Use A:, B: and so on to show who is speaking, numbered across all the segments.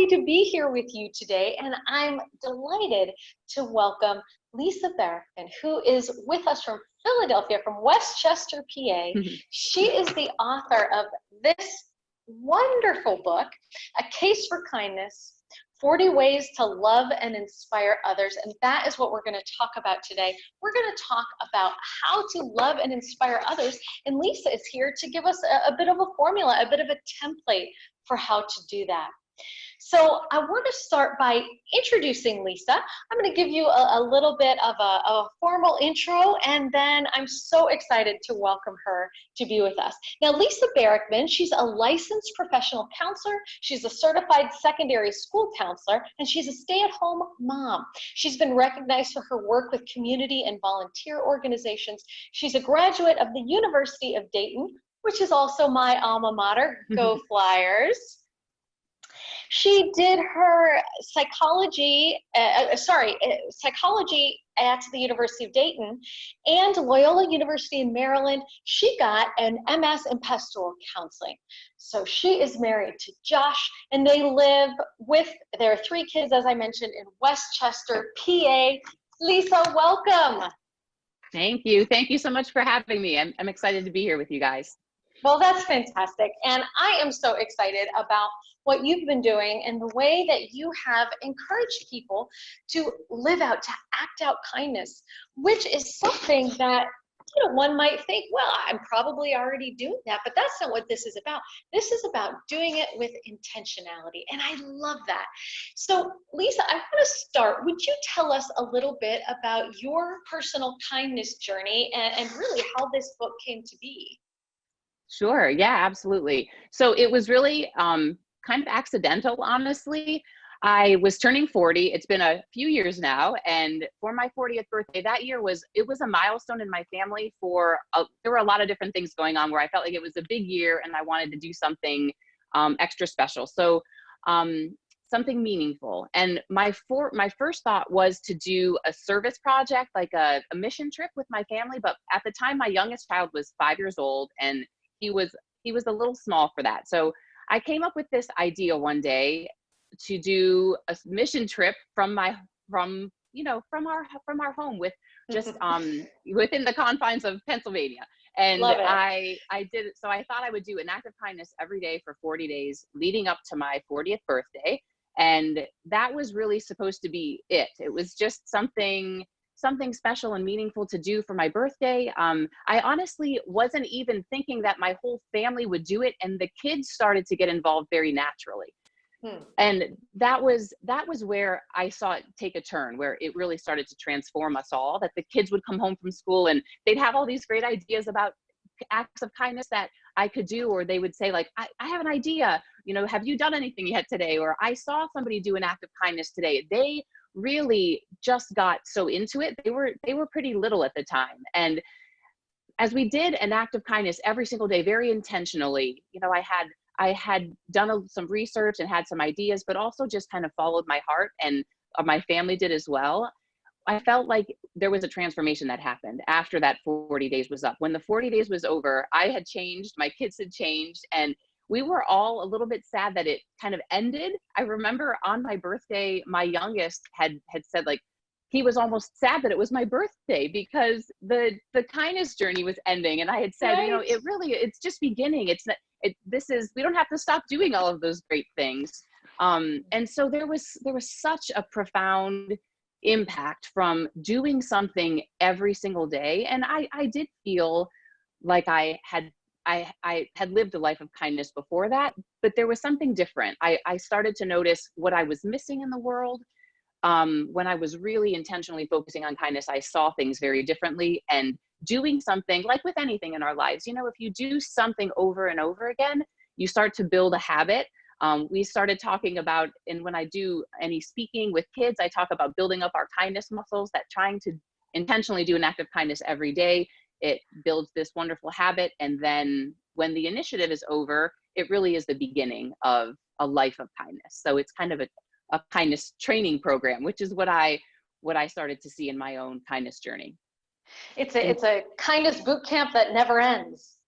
A: happy to be here with you today, and I'm delighted to welcome Lisa Barrickman, who is with us from Philadelphia, from Westchester, PA. She is the author of this wonderful book, A Case for Kindness, 40 Ways to Love and Inspire Others, and that is what we're going to talk about today. We're going to talk about how to love and inspire others, and Lisa is here to give us a bit of a formula, a bit of a template for how to do that. So I want to start by introducing Lisa. I'm going to give you a little bit of a formal intro, and then I'm so excited to welcome her to be with us. Now, Lisa Barrickman, she's a licensed professional counselor. She's a certified secondary school counselor, and she's a stay-at-home mom. She's been recognized for her work with community and volunteer organizations. She's a graduate of the University of Dayton, which is also my alma mater. Go Flyers. She did her psychology at the University of Dayton and Loyola University in Maryland. She got an MS in pastoral counseling. So she is married to Josh, and they live with their 3 kids, as I mentioned, in Westchester, PA. Lisa, welcome.
B: Thank you. Thank you so much for having me. I'm excited to be here with you guys.
A: Well, that's fantastic. And I am so excited about what you've been doing and the way that you have encouraged people to live out, to act out kindness, which is something that, you know, one might think, well, I'm probably already doing that, but that's not what this is about. This is about doing it with intentionality. And I love that. So Lisa, I want to start. Would you tell us a little bit about your personal kindness journey and really how this book came to be?
B: Sure. Yeah, absolutely. So it was really kind of accidental, honestly. I was turning 40. It's been a few years now. And for my 40th birthday that year it was a milestone in my family there were a lot of different things going on where I felt like it was a big year and I wanted to do something extra special. So something meaningful. And my first thought was to do a service project, like a mission trip with my family. But at the time, my youngest child was 5 years old, and he was a little small for that. So I came up with this idea one day to do a mission trip from our home with just within the confines of Pennsylvania. And I did it. So I thought I would do an act of kindness every day for 40 days leading up to my 40th birthday. And that was really supposed to be it. It was just something special and meaningful to do for my birthday. I honestly wasn't even thinking that my whole family would do it, and the kids started to get involved very naturally. And that was where I saw it take a turn, where it really started to transform us all, that the kids would come home from school and they'd have all these great ideas about acts of kindness that I could do, or they would say like, I have an idea, have you done anything yet today? Or I saw somebody do an act of kindness today. They really just got so into it. They were pretty little at the time. And as we did an act of kindness every single day, very intentionally, I had done some research and had some ideas, but also just kind of followed my heart, and my family did as well. I felt like there was a transformation that happened after that 40 days was up. When the 40 days was over, I had changed, my kids had changed, and we were all a little bit sad that it kind of ended. I remember on my birthday, my youngest had said, like, he was almost sad that it was my birthday because the kindness journey was ending. And I had said,
A: right.
B: It's just beginning. We don't have to stop doing all of those great things. And so there was such a profound impact from doing something every single day. And I did feel like I had lived a life of kindness before that, but there was something different. I started to notice what I was missing in the world. When I was really intentionally focusing on kindness, I saw things very differently. And doing something, like with anything in our lives, if you do something over and over again, you start to build a habit. We started talking about, and when I do any speaking with kids, I talk about building up our kindness muscles, that trying to intentionally do an act of kindness every day, it builds this wonderful habit. And then when the initiative is over, it really is the beginning of a life of kindness. So it's kind of a kindness training program, which is what I started to see in my own kindness journey.
A: It's a kindness boot camp that never ends.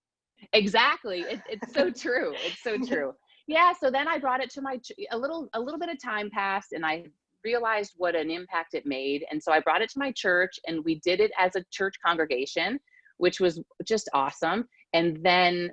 B: Exactly. It's so true. It's so true. Yeah, so then I brought it to a little bit of time passed, and I realized what an impact it made. And so I brought it to my church, and we did it as a church congregation, which was just awesome. And then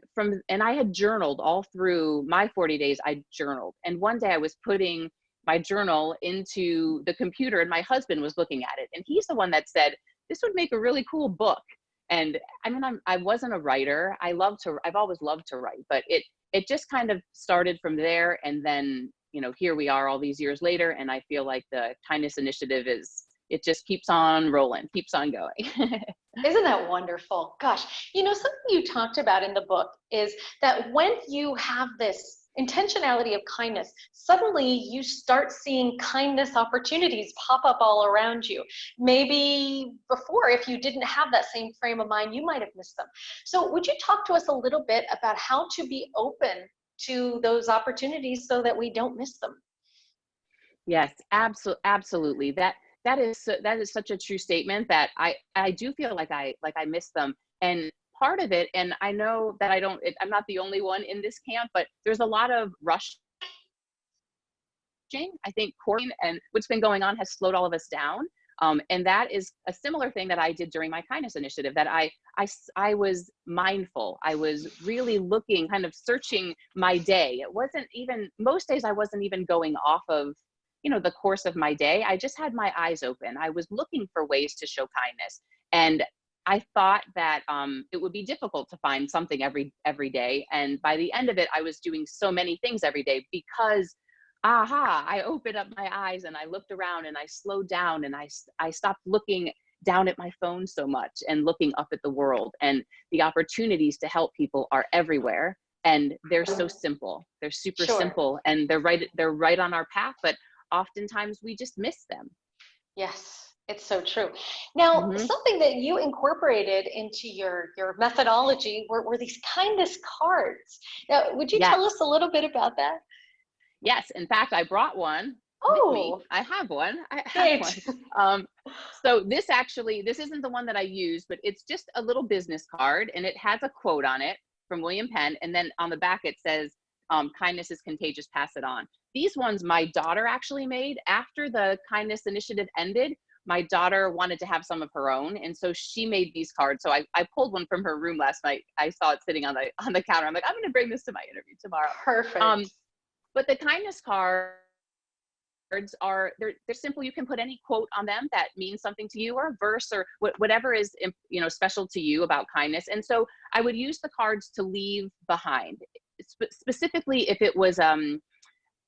B: and I had journaled all through my 40 days. I journaled. And one day I was putting my journal into the computer, and my husband was looking at it. And he's the one that said, this would make a really cool book. And I mean, I wasn't a writer. I've always loved to write, but it just kind of started from there. And then, here we are all these years later. And I feel like the Kindness Initiative it just keeps on rolling, keeps on going.
A: Isn't that wonderful? Gosh, something you talked about in the book is that when you have this intentionality of kindness, suddenly you start seeing kindness opportunities pop up all around you. Maybe before, if you didn't have that same frame of mind, you might have missed them. So would you talk to us a little bit about how to be open to those opportunities so that we don't miss them?
B: Yes, absolutely. That is such a true statement, that I do feel like I miss them. And part of it, and I know that I'm not the only one in this camp, but there's a lot of rushing. I think quarantine and what's been going on has slowed all of us down. And that is a similar thing that I did during my Kindness Initiative, that I was mindful. I was really looking, kind of searching my day. It wasn't even, most days I wasn't even going off of, the course of my day. I just had my eyes open. I was looking for ways to show kindness. And I thought that it would be difficult to find something every day. And by the end of it, I was doing so many things every day because, I opened up my eyes and I looked around and I slowed down, and I stopped looking down at my phone so much and looking up at the world. And the opportunities to help people are everywhere, and they're so simple. They're super simple, and they're right on our path, but oftentimes we just miss them.
A: Yes. It's so true. Now, something that you incorporated into your methodology were these kindness cards. Now, would you tell us a little bit about that?
B: Yes. In fact, I brought one with me. I have one. So this isn't the one that I use, but it's just a little business card, and it has a quote on it from William Penn. And then on the back, it says, kindness is contagious, pass it on. These ones my daughter actually made after the Kindness Initiative ended. My daughter wanted to have some of her own, and so she made these cards. So I pulled one from her room last night. I saw it sitting on the counter. I'm like, I'm going to bring this to my interview tomorrow.
A: Perfect.
B: But the kindness cards they're simple. You can put any quote on them that means something to you, or a verse, or whatever is special to you about kindness. And so I would use the cards to leave behind, specifically if it was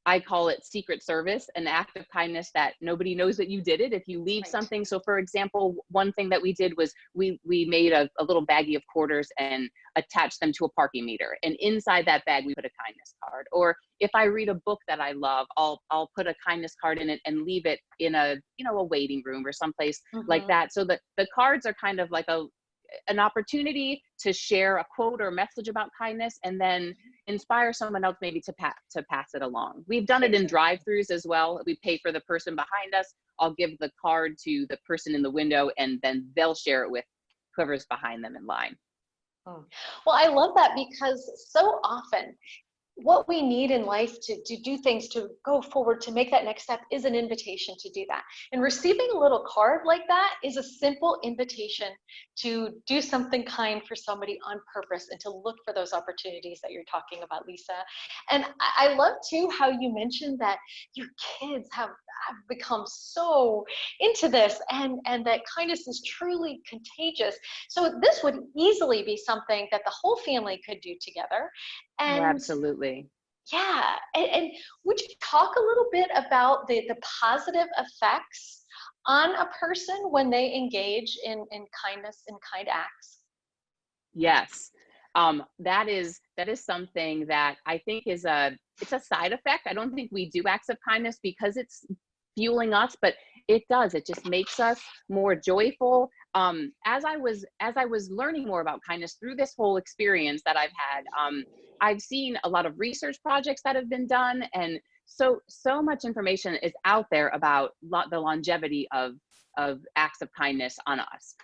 B: I call it secret service, an act of kindness that nobody knows that you did it if you leave something. So for example, one thing that we did was we made a little baggie of quarters and attached them to a parking meter. And inside that bag, we put a kindness card. Or if I read a book that I love, I'll put a kindness card in it and leave it in a waiting room or someplace like that. So the cards are kind of like an opportunity to share a quote or a message about kindness, and then inspire someone else maybe to pass it along. We've done it in drive-throughs as well. We pay for the person behind us. I'll give the card to the person in the window, and then they'll share it with whoever's behind them in line.
A: Well, I love that, because so often what we need in life to do things, to go forward, to make that next step, is an invitation to do that. And receiving a little card like that is a simple invitation to do something kind for somebody on purpose, and to look for those opportunities that you're talking about, Lisa. And I love too how you mentioned that your kids have become so into this, and that kindness is truly contagious. So this would easily be something that the whole family could do together. And
B: absolutely.
A: Yeah. And would you talk a little bit about the positive effects on a person when they engage in kindness and kind acts?
B: Yes. That is something that I think it's a side effect. I don't think we do acts of kindness because it's fueling us, but it does. It just makes us more joyful. As I was learning more about kindness through this whole experience that I've had, I've seen a lot of research projects that have been done, and so much information is out there about the longevity of acts of kindness on us.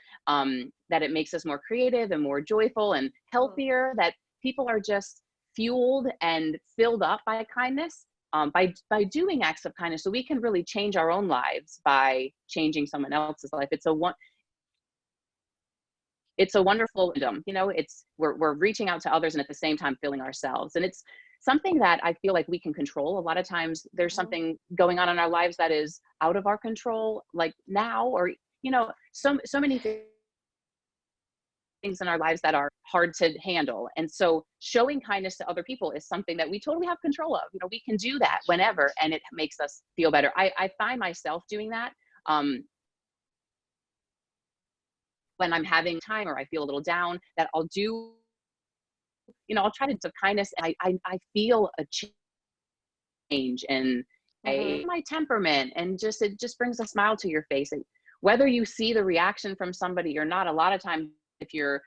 B: That it makes us more creative and more joyful and healthier. That people are just fueled and filled up by kindness, by doing acts of kindness, so we can really change our own lives by changing someone else's life. It's a wonderful, you know, we're reaching out to others and at the same time filling ourselves. And it's something that I feel like we can control. A lot of times there's something going on in our lives that is out of our control, like now, or, you know, so many things in our lives that are hard to handle. And so showing kindness to other people is something that we totally have control of. You know, we can do that whenever, and it makes us feel better. I find myself doing that. When I'm having time or I feel a little down, that I'll do, you know, I'll try to do kindness, and I feel a change in my temperament, and it just brings a smile to your face. And whether you see the reaction from somebody or not, a lot of times if you're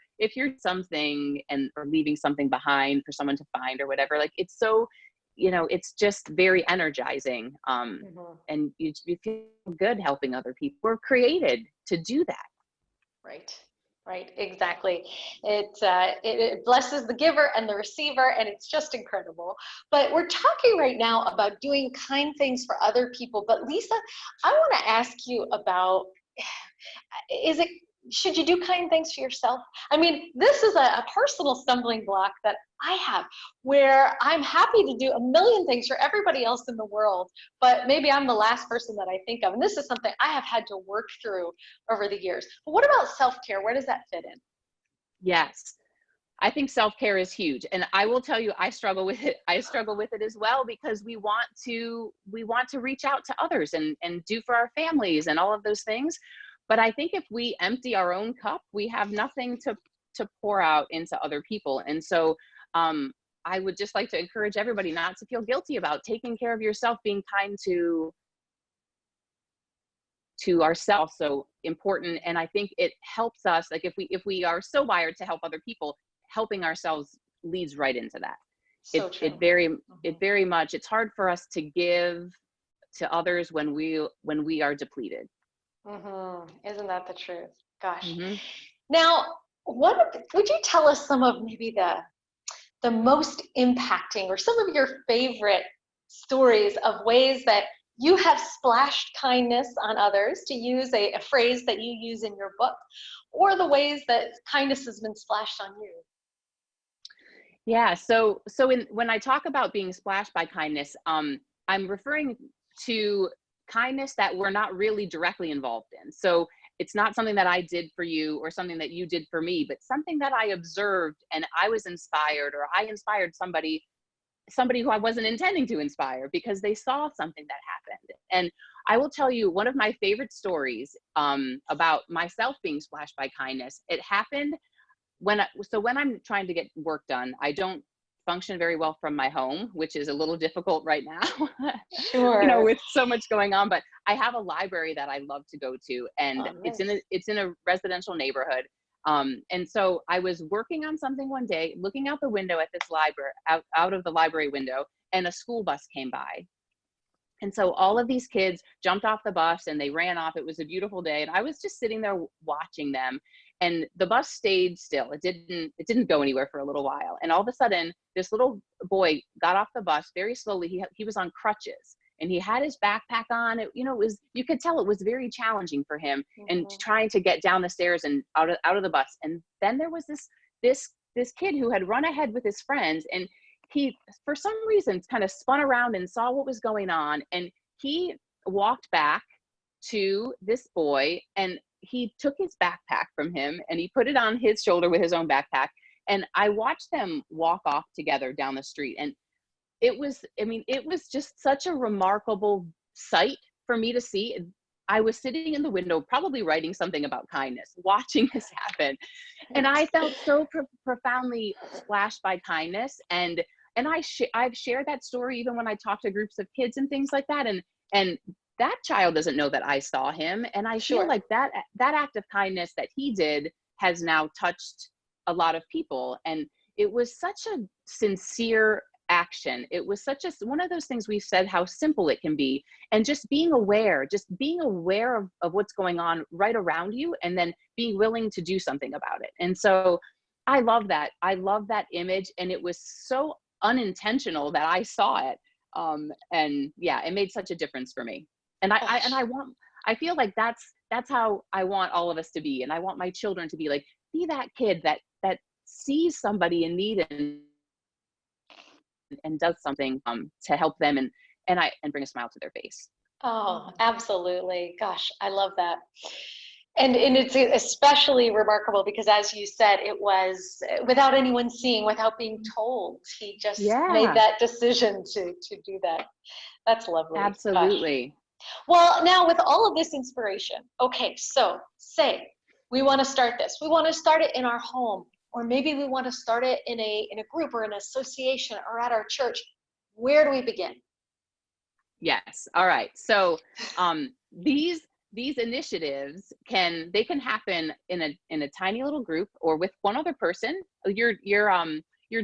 B: something or leaving something behind for someone to find or whatever, like, it's so, you know, it's just very energizing. And you feel good helping other people. We're created to do that.
A: Right, exactly. It blesses the giver and the receiver, and it's just incredible. But we're talking right now about doing kind things for other people. But Lisa, I want to ask you about, should you do kind things for yourself? I mean, this is a personal stumbling block that I have, where I'm happy to do a million things for everybody else in the world, but maybe I'm the last person that I think of. And this is something I have had to work through over the years. But what about self-care? Where does that fit in?
B: Yes. I think self-care is huge. And I will tell you, I struggle with it. I struggle with it as well, because we want to reach out to others and do for our families and all of those things. But I think if we empty our own cup, we have nothing to pour out into other people. And so I would just like to encourage everybody not to feel guilty about taking care of yourself, being kind to ourselves. So important. And I think it helps us, like, if we are so wired to help other people, helping ourselves leads right into that.
A: So true.
B: It very much, it's hard for us to give to others when we are depleted.
A: Isn't that the truth? Gosh. Now, would you tell us some of maybe the most impacting or some of your favorite stories of ways that you have splashed kindness on others, to use a phrase that you use in your book, or the ways that kindness has been splashed on you?
B: Yeah. So when I talk about being splashed by kindness, I'm referring to kindness that we're not really directly involved in. So it's not something that I did for you or something that you did for me, but something that I observed and I was inspired, or I inspired somebody who I wasn't intending to inspire because they saw something that happened. And I will tell you one of my favorite stories about myself being splashed by kindness. It happened when I'm trying to get work done. I don't function very well from my home, which is a little difficult right now.
A: Sure.
B: You know, with so much going on, but I have a library that I love to go to, and
A: nice.
B: it's in a residential neighborhood. And so I was working on something one day, looking out the window at this library, out of the library window, and a school bus came by. And so all of these kids jumped off the bus and they ran off. It was a beautiful day. And I was just sitting there watching them, and the bus stayed still. It didn't go anywhere for a little while. And all of a sudden, this little boy got off the bus very slowly. He was on crutches and he had his backpack on. You could tell it was very challenging for him, and trying to get down the stairs and out of the bus. And then there was this kid who had run ahead with his friends, and he, for some reason, kind of spun around and saw what was going on. And he walked back to this boy, and he took his backpack from him and he put it on his shoulder with his own backpack. And I watched them walk off together down the street. And it was just such a remarkable sight for me to see. I was sitting in the window, probably writing something about kindness, watching this happen. And I felt so profoundly splashed by kindness. And I've shared that story even when I talk to groups of kids and things like that. And that child doesn't know that I saw him. And I feel like that act of kindness that he did has now touched a lot of people. And it was such a sincere action. It was one of those things we've said, how simple it can be. And just being aware of what's going on right around you, and then being willing to do something about it. And so I love that. I love that image. And it was so unintentional that I saw it. And yeah, it made such a difference for me. And I feel like that's how I want all of us to be. And I want my children to be like, be that kid that sees somebody in need and does something to help them and bring a smile to their face.
A: Oh, absolutely. Gosh, I love that. And it's especially remarkable because, as you said, it was without anyone seeing, without being told. He just made that decision to do that. That's lovely.
B: Absolutely.
A: Gosh. Well, now with all of this inspiration, okay, so say we want to start this. We want to start it in our home, or maybe we want to start it in a group or an association or at our church. Where do we begin?
B: Yes. All right. So these initiatives can happen in a tiny little group or with one other person. Your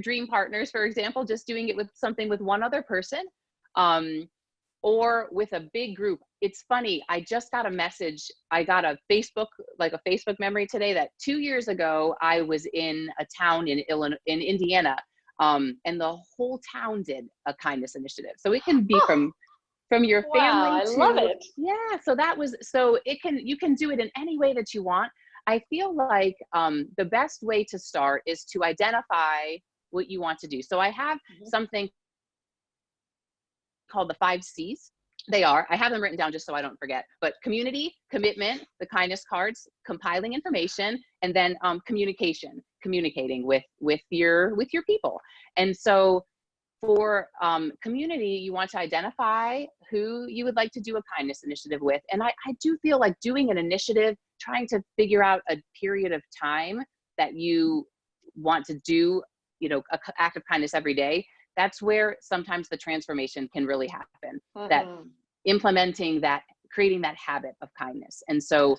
B: dream partners, for example, just doing it with one other person, or with a big group. It's funny. I just got a message. I got a Facebook memory today that 2 years ago I was in a town in Indiana, and the whole town did a kindness initiative. So it can be from your family
A: I
B: to,
A: love it.
B: Yeah. You can do it in any way that you want. I feel like the best way to start is to identify what you want to do. So I have something called the 5 C's. I have them written down just so I don't forget, but community, commitment, the kindness cards, compiling information, and then communicating with your people. And so for community, you want to identify who you would like to do a kindness initiative with. And I do feel like doing an initiative, trying to figure out a period of time that you want to do, an act of kindness every day. That's where sometimes the transformation can really happen. That implementing that, creating that habit of kindness. And so,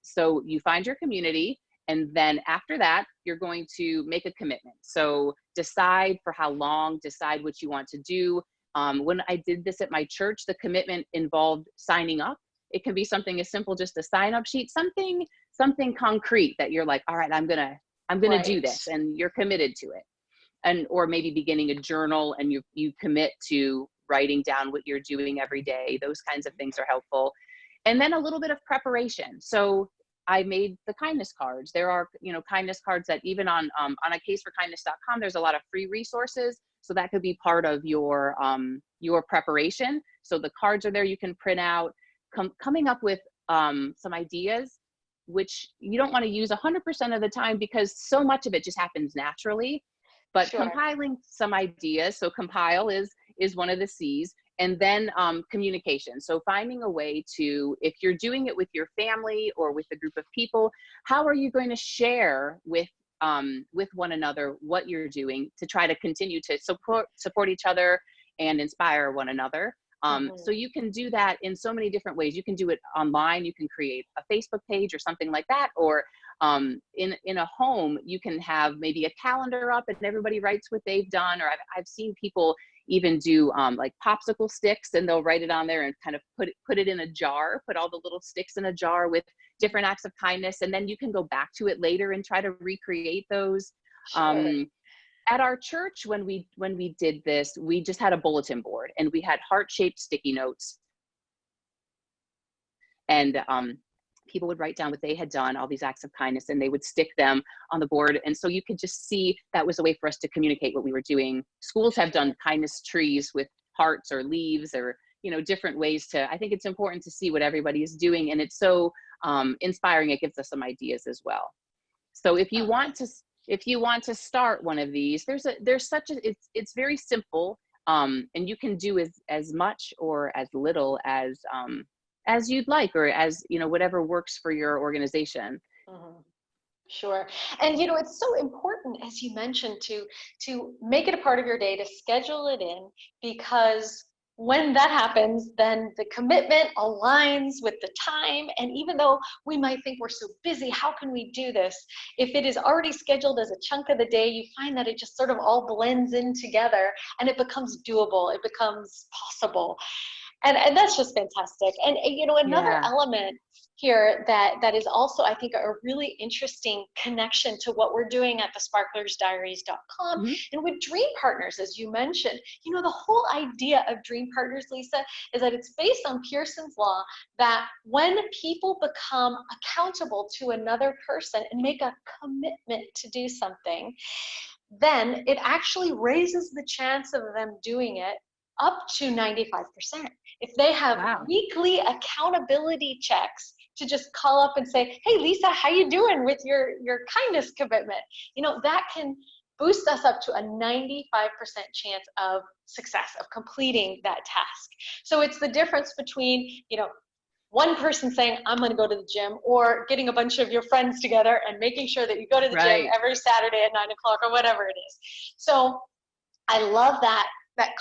B: so you find your community, and then after that, you're going to make a commitment. So decide for how long, decide what you want to do. When I did this at my church, the commitment involved signing up. It can be something as simple, just a sign-up sheet, something concrete that you're like, all right, I'm gonna do this, and you're committed to it. And or maybe beginning a journal, and you commit to writing down what you're doing every day. Those kinds of things are helpful. And then a little bit of preparation. So I made the kindness cards. There are, kindness cards that even on a caseforkindness.com, there's a lot of free resources. So that could be part of your preparation. So the cards are there, you can print out, coming up with some ideas, which you don't want to use 100% of the time because so much of it just happens naturally, but compiling some ideas. So compile is one of the C's. And then communication. So finding a way to, if you're doing it with your family or with a group of people, how are you going to share with one another what you're doing to try to continue to support each other and inspire one another? So you can do that in so many different ways. You can do it online. You can create a Facebook page or something like that. Or in a home, you can have maybe a calendar up and everybody writes what they've done. Or I've seen people even do like popsicle sticks, and they'll write it on there and kind of put it in a jar, put all the little sticks in a jar with different acts of kindness. And then you can go back to it later and try to recreate those. At our church, when we did this, we just had a bulletin board, and we had heart-shaped sticky notes. And people would write down what they had done, all these acts of kindness, and they would stick them on the board. And so you could just see that was a way for us to communicate what we were doing. Schools have done kindness trees with hearts or leaves or, different ways I think it's important to see what everybody is doing. And it's so inspiring. It gives us some ideas as well. So if you want to start one of these, it's very simple. And you can do as much or as little as you'd like, or as, whatever works for your organization.
A: Sure. And, it's so important, as you mentioned, to make it a part of your day, to schedule it in, because when that happens, then the commitment aligns with the time. And even though we might think we're so busy, how can we do this? If it is already scheduled as a chunk of the day, you find that it just sort of all blends in together and it becomes doable. It becomes possible. And that's just fantastic. And you know, another
B: Yeah.
A: element here that is also, I think, a really interesting connection to what we're doing at the sparklersdiaries.com
B: Mm-hmm.
A: and with Dream Partners, as you mentioned. You know, the whole idea of Dream Partners, Lisa, is that it's based on Pearson's law that when people become accountable to another person and make a commitment to do something, then it actually raises the chance of them doing it up to 95%. If they have
B: Wow.
A: weekly accountability checks to just call up and say, hey, Lisa, how you doing with your kindness commitment? You know, that can boost us up to a 95% chance of success, of completing that task. So it's the difference between, you know, one person saying, I'm going to go to the gym, or getting a bunch of your friends together and making sure that you go to the gym
B: Right.
A: every Saturday at 9 o'clock or whatever it is. So I love that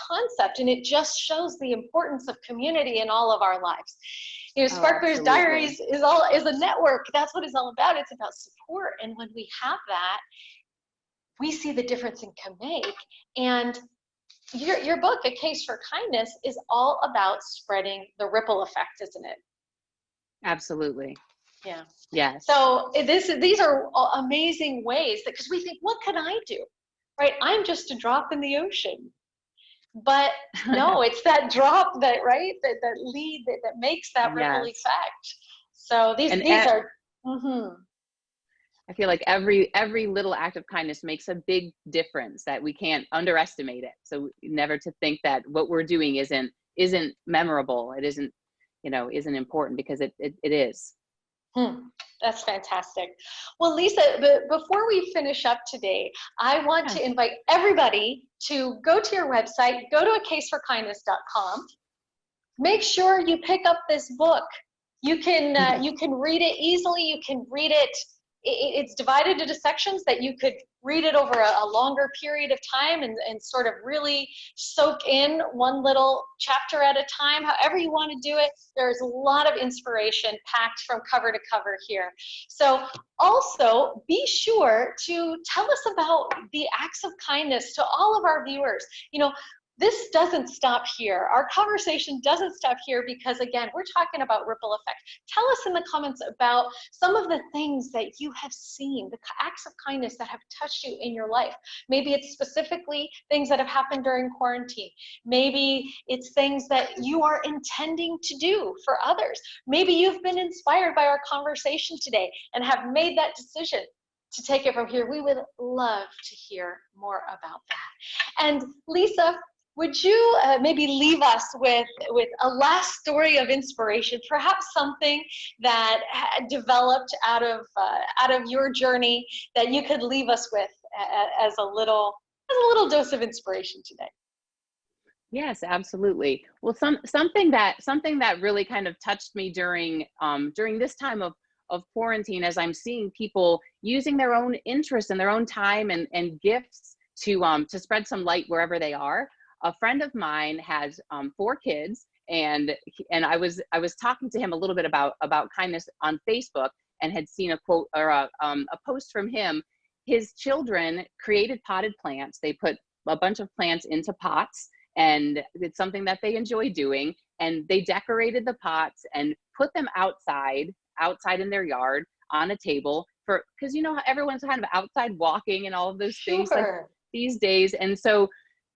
A: concept, and it just shows the importance of community in all of our lives. You know,
B: Oh,
A: Sparklers
B: absolutely.
A: Diaries is a network. That's what it's all about. It's about support, and when we have that, we see the difference it can make. And your book, A Case for Kindness, is all about spreading the ripple effect, isn't it?
B: Absolutely.
A: Yeah.
B: Yes.
A: So these are amazing ways that, because we think, what can I do? Right? I'm just a drop in the ocean. But no, it's that drop that, right, that lead that makes that ripple
B: Yes.
A: effect. So these
B: And
A: are, mm-hmm.
B: I feel like every little act of kindness makes a big difference, that we can't underestimate it. So never to think that what we're doing isn't memorable. It isn't, isn't important, because it is.
A: That's fantastic. Well, Lisa, before we finish up today, I want to
B: Yes.
A: invite everybody to go to your website, go to acaseforkindness.com. Make sure you pick up this book. You can read it easily. You can read it. It's divided into sections that you could read it over a longer period of time and sort of really soak in one little chapter at a time. However you want to do it, there's a lot of inspiration packed from cover to cover here. So also be sure to tell us about the acts of kindness to all of our viewers. You know, this doesn't stop here. Our conversation doesn't stop here, because again, we're talking about ripple effect. Tell us in the comments about some of the things that you have seen, the acts of kindness that have touched you in your life. Maybe it's specifically things that have happened during quarantine. Maybe it's things that you are intending to do for others. Maybe you've been inspired by our conversation today and have made that decision to take it from here. We would love to hear more about that. And Lisa, would you maybe leave us with a last story of inspiration, perhaps something that developed out of your journey that you could leave us with as a little dose of inspiration today?
B: Yes, absolutely. Well, something that really kind of touched me during this time of quarantine, as I'm seeing people using their own interests and their own time and gifts to spread some light wherever they are. A friend of mine has 4 kids, and I was talking to him a little bit about kindness on Facebook, and had seen a quote or a post from him. His children created potted plants. They put a bunch of plants into pots, and it's something that they enjoy doing. And they decorated the pots and put them outside in their yard on a table, because how everyone's kind of outside walking and all of those things like
A: Sure.
B: these days. And so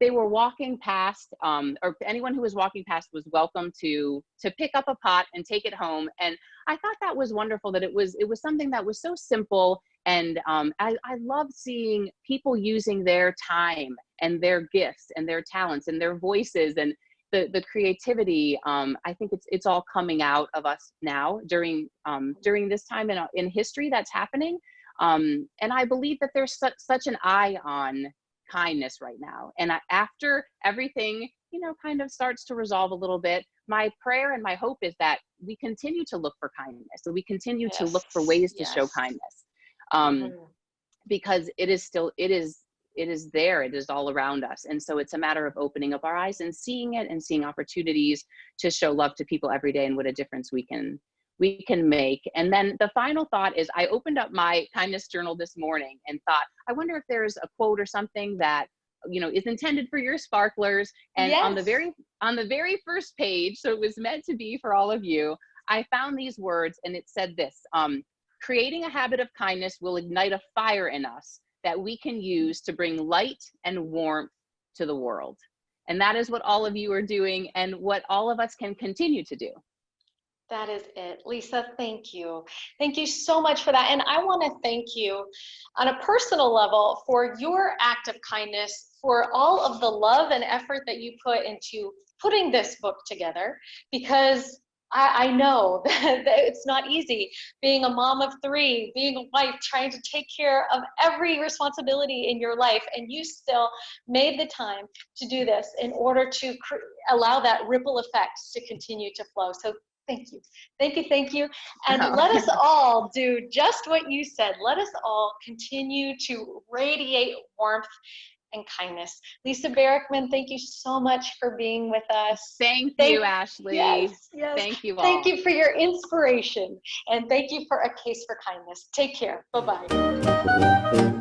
B: they were walking past, or anyone who was walking past was welcome to pick up a pot and take it home. And I thought that was wonderful, that it was something that was so simple. And I love seeing people using their time and their gifts and their talents and their voices and the creativity. I think it's all coming out of us now during this time in history that's happening. And I believe that there's such an eye on kindness right now. And after everything, kind of starts to resolve a little bit, my prayer and my hope is that we continue to look for kindness. So we continue to look for ways to show kindness, because it is there. It is all around us. And so it's a matter of opening up our eyes and seeing it, and seeing opportunities to show love to people every day, and what a difference we can make. And then the final thought is, I opened up my kindness journal this morning and thought, I wonder if there's a quote or something that is intended for your sparklers. And
A: yes.
B: on the very first page, so it was meant to be for all of you, I found these words, and it said this: creating a habit of kindness will ignite a fire in us that we can use to bring light and warmth to the world. And that is what all of you are doing, and what all of us can continue to do.
A: That is it. Lisa, thank you. Thank you so much for that. And I want to thank you on a personal level for your act of kindness, for all of the love and effort that you put into putting this book together, because I know that it's not easy being a mom of 3, being a wife, trying to take care of every responsibility in your life, and you still made the time to do this in order to allow that ripple effect to continue to flow. So thank you, thank you, thank you. And let us all do just what you said. Let us all continue to radiate warmth and kindness. Lisa Barrickman, thank you so much for being with us.
B: Thank you, Ashley.
A: Yes.
B: Thank you all.
A: Thank you for your inspiration, and thank you for A Case for Kindness. Take care. Bye-bye.